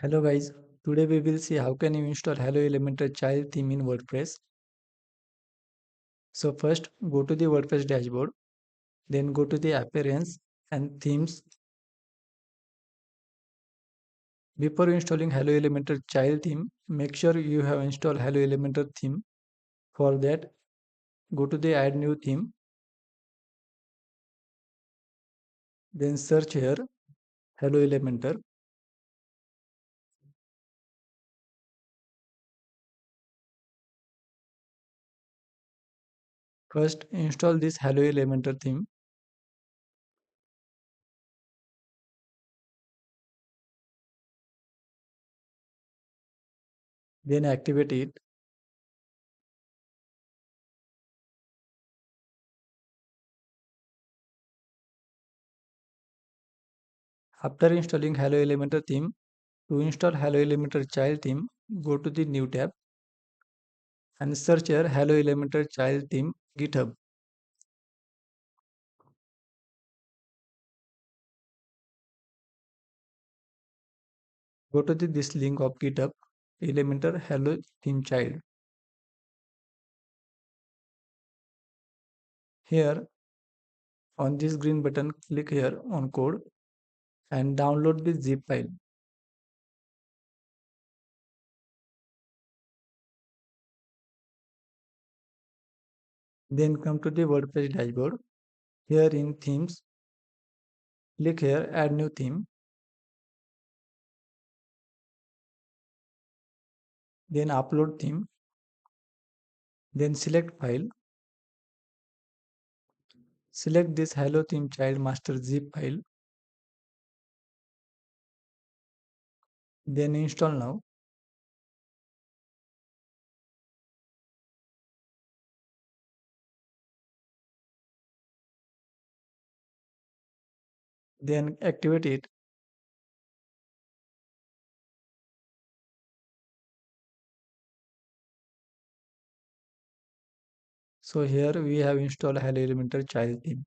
Hello guys, today we will see how can you install Hello Elementor child theme in WordPress. So first go to the WordPress dashboard, then go to the appearance and themes. Before installing Hello Elementor child theme, make sure you have installed Hello Elementor theme. For that, go to the add new theme, then search here Hello Elementor. First install this Hello Elementor theme, then activate it. After installing Hello Elementor theme, to install Hello Elementor child theme, go to the new tab and search here Hello Elementor child theme GitHub. Go to this link of GitHub Elementor Hello theme child. Here on this green button, click here on code and download the zip file. Then come to the WordPress dashboard. Here in themes, click here add new theme. Then upload theme. Then select file. Select this Hello theme child master zip file. Then install now. Then activate it. So here we have installed Hello Elementor child theme.